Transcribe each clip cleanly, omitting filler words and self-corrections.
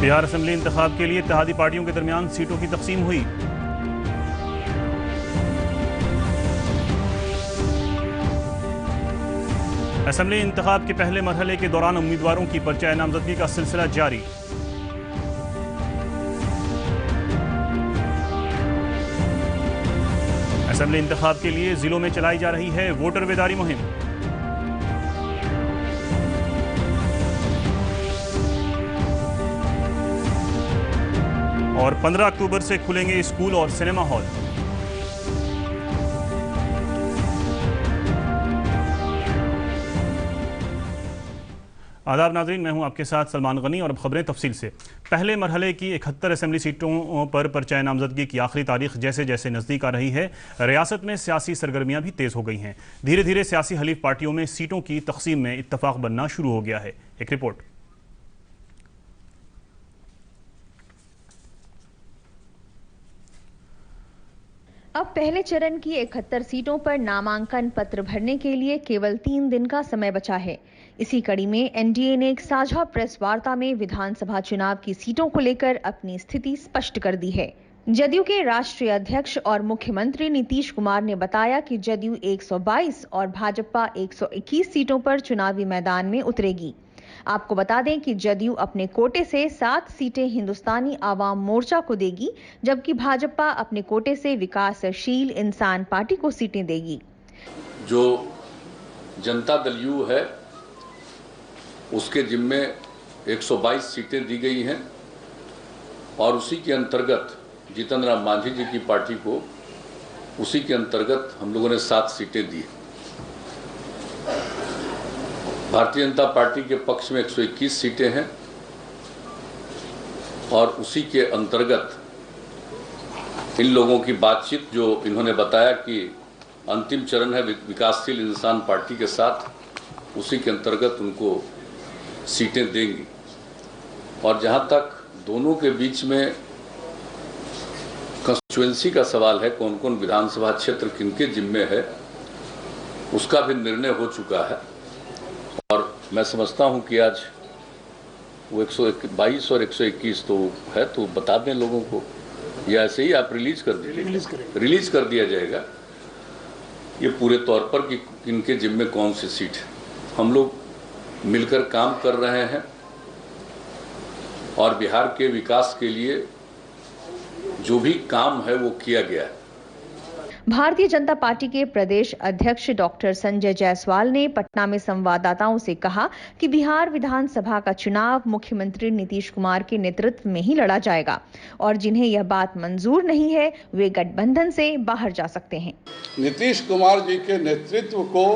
Bihar assembly इंतखाब के लिए इत्तेहादी पार्टियों के दरमियान सीटों की तकसीम हुई। असेंबली इंतखाब के पहले मरहले के दौरान उम्मीदवारों की पर्चा नामजदगी का सिलसिला जारी। असेंबली इंतखाब के लिए जिलों में चलाई जा रही है वोटर बेदारी मुहिम। और 15 अक्टूबर से खुलेंगे स्कूल और सिनेमा हॉल। आदाब नाज़रीन, मैं हूं आपके साथ सलमान गनी और अब खबरें तफसील से। पहले मरहले की 71 असेंबली सीटों पर पर्चा नामजदगी की आखिरी तारीख जैसे जैसे नज़दीक आ रही है, रियासत में सियासी सरगर्मियां भी तेज़ हो गई हैं। धीरे धीरे सियासी हलीफ पार्टियों में सीटों की तकसीम में इत्तफाक बनना शुरू हो गया है। एक रिपोर्ट। अब पहले चरण की 71 सीटों पर नामांकन पत्र भरने के लिए केवल 3 दिन का समय बचा है। इसी कड़ी में एनडीए ने एक साझा प्रेस वार्ता में विधानसभा चुनाव की सीटों को लेकर अपनी स्थिति स्पष्ट कर दी है। जदयू के राष्ट्रीय अध्यक्ष और मुख्यमंत्री नीतीश कुमार ने बताया कि जदयू 122 और भाजपा 121 सीटों पर चुनावी मैदान में उतरेगी। आपको बता दें कि जदयू अपने कोटे से 7 सीटें हिंदुस्तानी आवाम मोर्चा को देगी, जबकि भाजपा अपने कोटे से विकासशील इंसान पार्टी को सीटें देगी। जो जनता दल यू है उसके जिम्मे 122 सीटें दी गई हैं और उसी के अंतर्गत जीतन राम मांझी जी की पार्टी को उसी के अंतर्गत हम लोगों ने 7 सीटें दी। भारतीय जनता पार्टी के पक्ष में 121 सीटें हैं और उसी के अंतर्गत इन लोगों की बातचीत जो इन्होंने बताया कि अंतिम चरण है विकासशील इंसान पार्टी के साथ, उसी के अंतर्गत उनको सीटें देंगी। और जहां तक दोनों के बीच में कंस्टिट्यूएंसी का सवाल है, कौन कौन विधानसभा क्षेत्र किनके जिम्मे है, उसका भी निर्णय हो चुका है। और मैं समझता हूं कि आज वो 122 और 121 तो है, तो बता दें लोगों को, या ऐसे ही आप रिलीज कर दीजिए, रिलीज कर दिया जाएगा ये पूरे तौर पर कि इनके जिम्मे कौन सी सीट है। हम लोग मिलकर काम कर रहे हैं और बिहार के विकास के लिए जो भी काम है वो किया गया है। भारतीय जनता पार्टी के प्रदेश अध्यक्ष डॉक्टर संजय जायसवाल ने पटना में संवाददाताओं से कहा कि बिहार विधानसभा का चुनाव मुख्यमंत्री नीतीश कुमार के नेतृत्व में ही लड़ा जाएगा और जिन्हें यह बात मंजूर नहीं है वे गठबंधन से बाहर जा सकते हैं। नीतीश कुमार जी के नेतृत्व को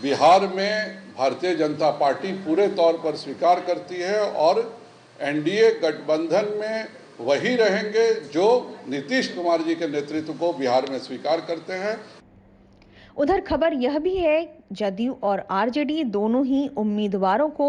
बिहार में भारतीय जनता पार्टी पूरे तौर पर स्वीकार करती है और एनडीए गठबंधन में वही रहेंगे जो नीतीश कुमार जी के नेतृत्व को बिहार में स्वीकार करते हैं। उधर खबर यह भी है, जदयू और आरजेडी दोनों ही उम्मीदवारों को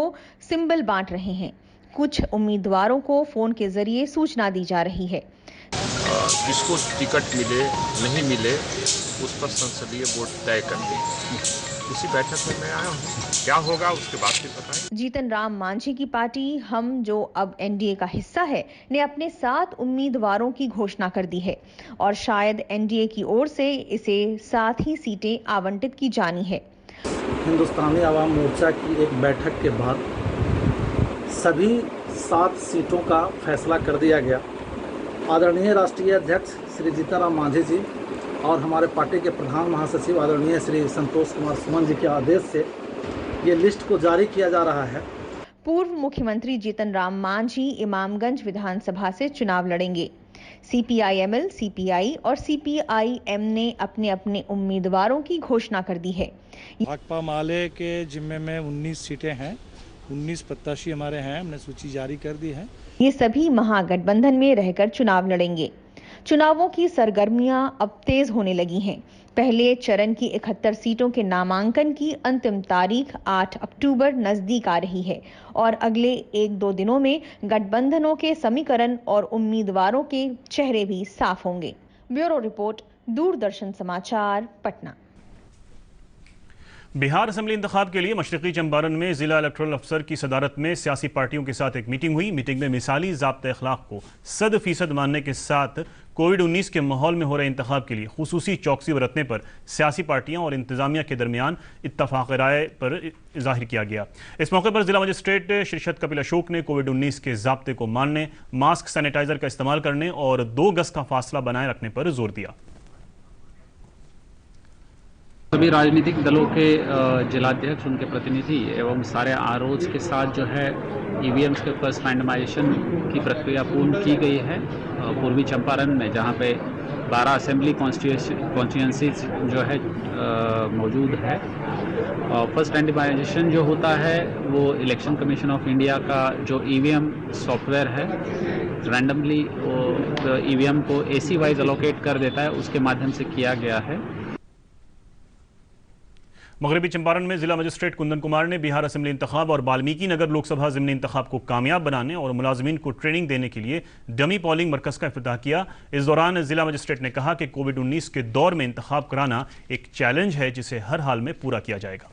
सिंबल बांट रहे हैं। कुछ उम्मीदवारों को फोन के जरिए सूचना दी जा रही है। जिसको टिकट मिले नहीं मिले उस पर संसदीय बोर्ड तय करेंगे। उसी बैठक में मैं आया हूँ, क्या होगा उसके बाद फिर बताएं। जीतन राम मांझी की पार्टी हम, जो अब एनडीए का हिस्सा है, ने अपने 7 उम्मीदवारों की घोषणा कर दी है और शायद एनडीए की ओर से इसे 7 ही सीटें आवंटित की जानी है। हिंदुस्तानी आवाम मोर्चा की एक बैठक के बाद सभी 7 सीटों का फैसला कर दिया गया। आदरणीय राष्ट्रीय अध्यक्ष श्री जीतन राम मांझी जी और हमारे पार्टी के प्रधान महासचिव आदरणीय श्री संतोष कुमार सुमन जी के आदेश से ये लिस्ट को जारी किया जा रहा है। पूर्व मुख्यमंत्री जीतन राम मांझी इमामगंज विधानसभा से चुनाव लड़ेंगे। सीपीआईएमएल, सीपीआई और सीपीआईएम ने अपने अपने उम्मीदवारों की घोषणा कर दी है। भाकपा माले के जिम्मे में 19 सीटें हैं, 19 प्रत्याशी हमारे हैं, हमने सूची जारी कर दी है। ये सभी महागठबंधन में रहकर चुनाव लड़ेंगे। चुनावों की सरगर्मियां अब तेज होने लगी हैं। पहले चरण की 71 सीटों के नामांकन की अंतिम तारीख 8 अक्टूबर नजदीक आ रही है और अगले 1-2 दिनों में गठबंधनों के समीकरण और उम्मीदवारों के चेहरे भी साफ होंगे। ब्यूरो रिपोर्ट, दूरदर्शन समाचार, पटना। बिहार असेंबली इंतखाब के लिए मशरकी चंपारण में जिला इलेक्टोरल अफसर की सदारत में सियासी पार्टियों के साथ एक मीटिंग हुई। मीटिंग में मिसाली ज़ाब्ते अखलाक को 100% मानने के साथ कोविड-19 के माहौल में हो रहे इंतखाब के लिए खुसूसी चौकसी बरतने पर सियासी पार्टियों और इंतजामिया के दरमियान इत्तफाक राय पर जाहिर किया गया। इस मौके पर जिला मजिस्ट्रेट शिरशत कपिल अशोक ने कोविड-19 के ज़ाब्ते को मानने, मास्क, सैनिटाइजर का इस्तेमाल करने और 2 गज का फासला बनाए रखने पर जोर दिया। सभी राजनीतिक दलों के जिलाध्यक्ष, उनके प्रतिनिधि एवं सारे आरओज के साथ जो है ईवीएम्स के फर्स्ट रैंडमाइजेशन की प्रक्रिया पूर्ण की गई है। पूर्वी चंपारण में जहां पे 12 असेंबली कॉन्स्टिट्यूएंसीज जो है मौजूद है। फर्स्ट रैंडमाइजेशन जो होता है वो इलेक्शन कमीशन ऑफ इंडिया का जो ईवीएम सॉफ्टवेयर है रैंडमली ईवीएम को एसी वाइज अलोकेट कर देता है, उसके माध्यम से किया गया है। मगरबी चंपारण में जिला मजिस्ट्रेट कुंदन कुमार ने बिहार असेंबली इंतखाब और वाल्मीकि नगर लोकसभा ज़िमनी इंतखाब को कामयाब बनाने और मुलाजमीन को ट्रेनिंग देने के लिए डमी पोलिंग मरकज़ का इफ्तिताह किया। इस दौरान जिला मजिस्ट्रेट ने कहा कि कोविड-19 के दौर में इंतखाब कराना एक चैलेंज है जिसे हर हाल में पूरा किया जाएगा।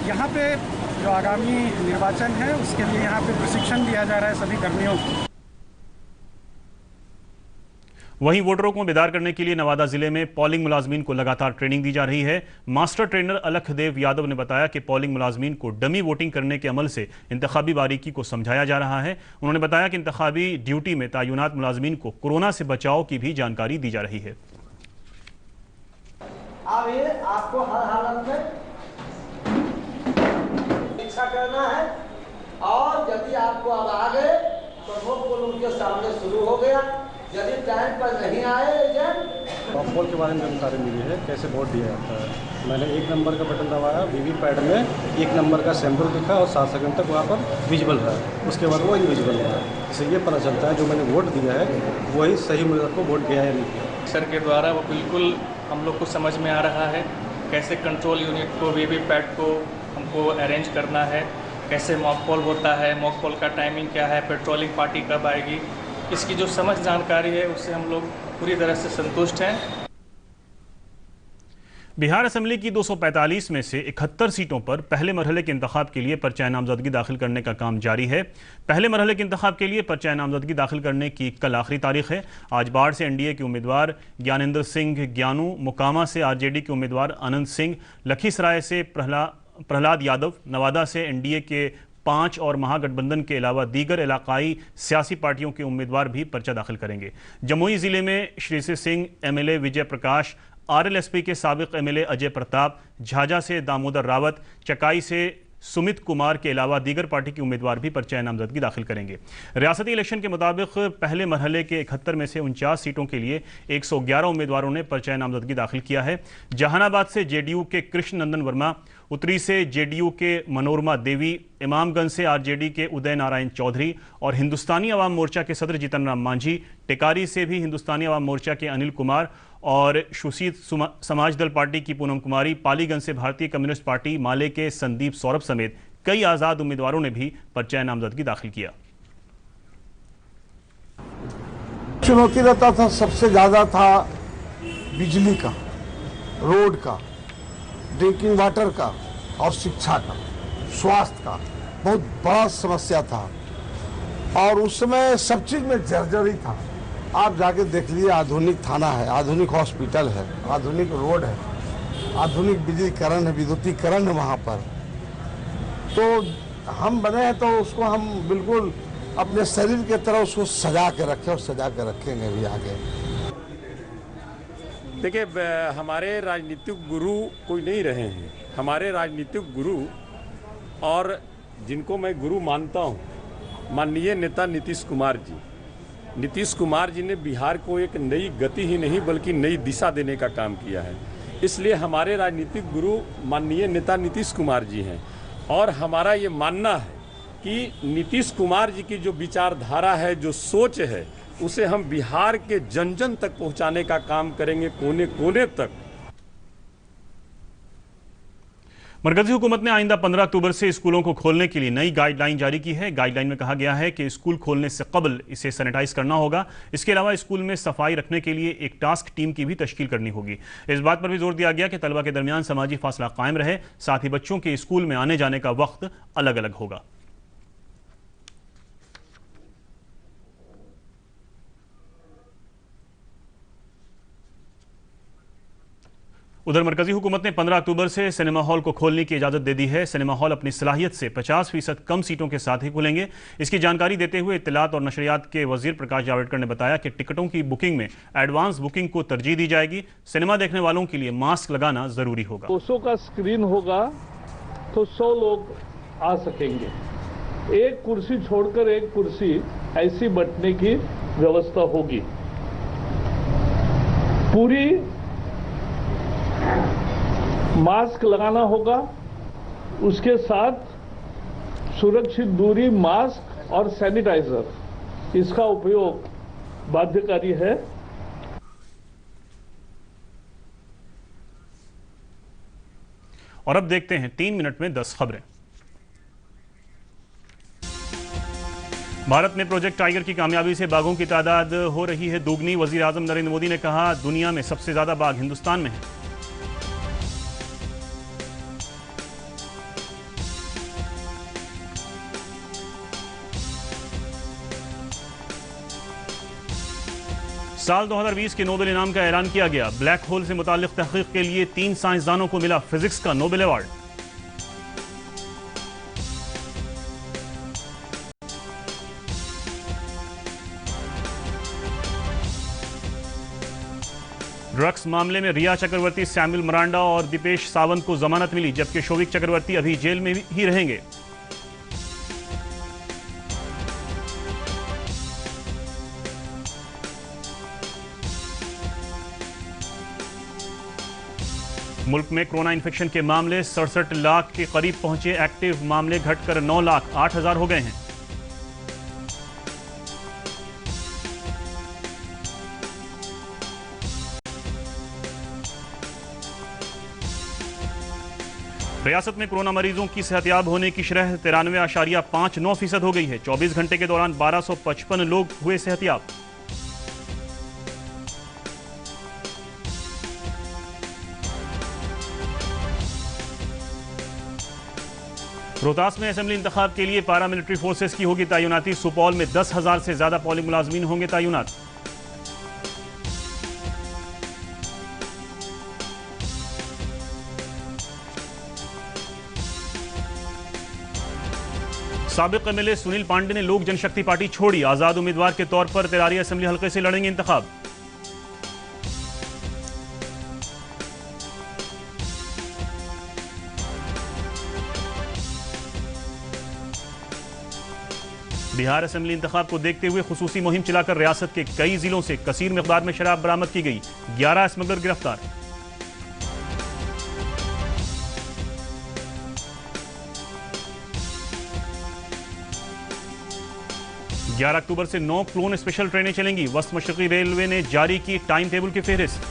यहाँ पे जो आगामी निर्वाचन है उसके लिए यहाँ पे प्रशिक्षण दिया जा रहा है सभी कर्मियों को। वहीं वोटरों को बेदार करने के लिए नवादा जिले में पोलिंग मुलाजमीन को लगातार ट्रेनिंग दी जा रही है। मास्टर ट्रेनर अलखदेव यादव ने बताया कि पोलिंग मुलाजमीन को डमी वोटिंग करने के अमल से इंतखाबी बारीकी को समझाया जा रहा है। उन्होंने बताया कि इंतखाबी ड्यूटी में तैनात मुलाजमीन को कोरोना से बचाव की भी जानकारी दी जा रही है। आपको हर हालत में इच्छा करना है और यदि आपको अब आ गए तो वो पोल उनके सामने शुरू हो गया। यदि टाइम पर नहीं आए एजेंट पोल के बारे में जानकारी मिली है, कैसे वोट दिया जाता है। मैंने 1 नंबर का बटन दबाया, वीवीपैट में 1 नंबर का सैंपल दिखा और 7 सेकंड तक वहाँ पर विजिबल रहा। उसके बाद वो इनविजिबल हुआ। इससे ये पता चलता है जो मैंने वोट दिया है वही सही उम्मीदवार को वोट दिया या नहीं किया। सर के द्वारा वो बिल्कुल हम लोग को समझ में आ रहा है कैसे कंट्रोल यूनिट को, वीवीपैट को हमको अरेंज करना है, कैसे मॉक पोल होता है, मॉक पोल का टाइमिंग क्या है, पेट्रोलिंग पार्टी कब आएगी, इसकी जो समझ जानकारी है उससे हम लोग पूरी तरह से संतुष्ट हैं। बिहार असेंबली की 245 में से 71 सीटों पर पहले मरहले के इंतखाब के लिए पर्चा नामजदगी दाखिल करने का काम जारी है। पहले मरहले के इंतखाब के लिए पर्चा नामजदगी दाखिल करने की कल आखिरी तारीख है। आज बाढ़ से एनडीए के उम्मीदवार ज्ञानेंद्र सिंह ज्ञानू, मोकामा से आरजेडी के उम्मीदवार आनंद सिंह, लखीसराय से प्रहलाद यादव, नवादा से एनडीए के 5 और महागठबंधन के अलावा दीगर इलाकाई सियासी पार्टियों के उम्मीदवार भी पर्चा दाखिल करेंगे। जमुई जिले में श्री सिंह, एमएलए विजय प्रकाश, आरएलएसपी के साबिक एमएलए अजय प्रताप, झाझा से दामोदर रावत, चकाई से सुमित कुमार के अलावा दीगर पार्टी के उम्मीदवार भी पर्चा नामजदगी दाखिल करेंगे। रियासती इलेक्शन के मुताबिक पहले मरहले के 71 में से 49 सीटों के लिए 111 उम्मीदवारों ने पर्चा नामजदगी दाखिल किया है। जहानाबाद से जेडीयू के कृष्ण नंदन वर्मा, उत्तरी से जेडीयू के मनोरमा देवी, इमामगंज से आरजेडी के उदय नारायण चौधरी और हिंदुस्तानी अवाम मोर्चा के सदर जीतन राम मांझी, टिकारी से भी हिंदुस्तानी अवाम मोर्चा के अनिल कुमार और सुशील समाज दल पार्टी की पूनम कुमारी, पालीगंज से भारतीय कम्युनिस्ट पार्टी माले के संदीप सौरभ समेत कई आज़ाद उम्मीदवारों ने भी पर्चा नामजदगी दाखिल किया। चुनौती रहता था, सबसे ज़्यादा था बिजली का, रोड का, ड्रिंकिंग वाटर का और शिक्षा का, स्वास्थ्य का बहुत बड़ा समस्या था और उस समय सब चीज़ में जर्जरी था। आप जाके देख लीजिए, आधुनिक थाना है, आधुनिक हॉस्पिटल है, आधुनिक रोड है, आधुनिक बिजलीकरण है, विद्युतीकरण है वहाँ पर। तो हम बने हैं तो उसको हम बिल्कुल अपने शरीर के तरह उसको सजा के रखें और सजा के रखेंगे भी आगे। देखिए, हमारे राजनीतिक गुरु कोई नहीं रहे हैं। हमारे राजनीतिक गुरु और जिनको मैं गुरु मानता हूँ, माननीय नेता नीतीश कुमार जी। नीतीश कुमार जी ने बिहार को एक नई गति ही नहीं बल्कि नई दिशा देने का काम किया है। इसलिए हमारे राजनीतिक गुरु माननीय नेता नीतीश कुमार जी हैं और हमारा ये मानना है कि नीतीश कुमार जी की जो विचारधारा है, जो सोच है, उसे हम बिहार के जन जन तक पहुंचाने का काम करेंगे, कोने कोने तक। मरकजी हुकूमत ने आइंदा 15 अक्टूबर से स्कूलों को खोलने के लिए नई गाइडलाइन जारी की है। गाइडलाइन में कहा गया है कि स्कूल खोलने से कबल इसे सैनिटाइज करना होगा। इसके अलावा स्कूल में सफाई रखने के लिए एक टास्क टीम की भी तश्कील करनी होगी। इस बात पर भी जोर दिया गया कि तलबा के दरमियान समाजी फासला कायम रहे, साथ ही बच्चों के स्कूल में आने जाने का वक्त अलग अलग होगा। उधर मरकजी हुकूमत ने 15 अक्टूबर से सिनेमा हॉल को खोलने की इजाज़त दे दी है। सिनेमा हॉल अपनी सलाहियत से 50% कम सीटों के साथ ही खुलेंगे। इसकी जानकारी देते हुए इत्तलात और नशरियात के वजीर प्रकाश जावड़ेकर ने बताया कि टिकटों की बुकिंग में एडवांस बुकिंग को तरजीह दी जाएगी। सिनेमा देखने वालों के लिए मास्क लगाना जरूरी होगा। 200 का स्क्रीन होगा तो 100 लोग आ सकेंगे। एक कुर्सी छोड़कर एक कुर्सी ऐसी बैठने की व्यवस्था होगी। पूरी मास्क लगाना होगा, उसके साथ सुरक्षित दूरी, मास्क और सैनिटाइजर, इसका उपयोग बाध्यकारी है। और अब देखते हैं 3 मिनट में 10 खबरें। भारत में प्रोजेक्ट टाइगर की कामयाबी से बाघों की तादाद हो रही है दोगुनी। वजीर आजम नरेंद्र मोदी ने कहा, दुनिया में सबसे ज्यादा बाघ हिंदुस्तान में है। साल 2020 के नोबेल इनाम का ऐलान किया गया। ब्लैक होल से मुताल्लिक तहकीक के लिए 3 साइंसदानों को मिला फिजिक्स का नोबेल अवार्ड। ड्रग्स मामले में रिया चक्रवर्ती, सैमुअल मरांडा और दीपेश सावंत को जमानत मिली, जबकि शोविक चक्रवर्ती अभी जेल में ही रहेंगे। मुल्क में कोरोना इन्फेक्शन के मामले 67 लाख के करीब पहुंचे। एक्टिव मामले घटकर 9,08,000 हो गए हैं। रियासत में कोरोना मरीजों की सेहतयाब होने की शरह 93.59% हो गई है। 24 घंटे के दौरान 1255 लोग हुए सेहतयाब। रोहतास में असेंबली इंतखाब के लिए पैरामिलिट्री फोर्सेस की होगी तैनाती। सुपौल में 10,000 से ज्यादा पोलिंग मुलाजमीन होंगे तैनात। साबिक एमएलए सुनील पांडे ने लोक जनशक्ति पार्टी छोड़ी। आजाद उम्मीदवार के तौर पर तिरारी असेंबली हलके से लड़ेंगे इंतखाब। बिहार असेंबली इंतखाब को देखते हुए खुसूसी मुहिम चलाकर रियासत के कई जिलों से कसीर मिकदार में शराब बरामद की गई। 11 स्मगलर गिरफ्तार। ग्यारह अक्टूबर से 9 क्लोन स्पेशल ट्रेनें चलेंगी। वस्त मशरकी रेलवे ने जारी की टाइम टेबल की फेहरिस्त।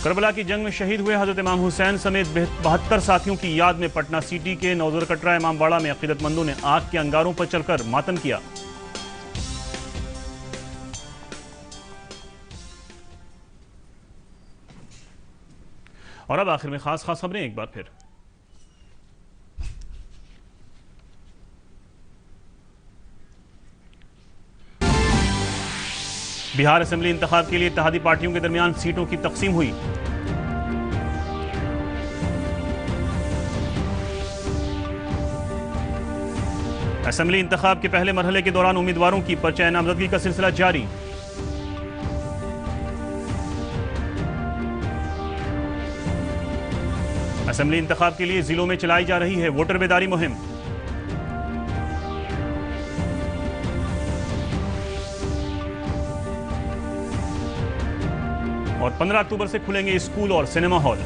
करबला की जंग में शहीद हुए हजरत इमाम हुसैन समेत 72 साथियों की याद में पटना सिटी के नौजर कटरा इमामबाड़ा में अकीदतमंदों ने आग के अंगारों पर चलकर मातम किया। और अब आखिर में खास खबरें एक बार फिर। बिहार असेंबली इंतखाब के लिए इत्तेहादी पार्टियों के दरमियान सीटों की तकसीम हुई। असेंबली इंतखाब के पहले मरहले के दौरान उम्मीदवारों की पर्चा नामजदगी का सिलसिला जारी। असेंबली इंतखाब के लिए जिलों में चलाई जा रही है वोटर बेदारी मुहिम। और 15 अक्टूबर से खुलेंगे स्कूल और सिनेमा हॉल।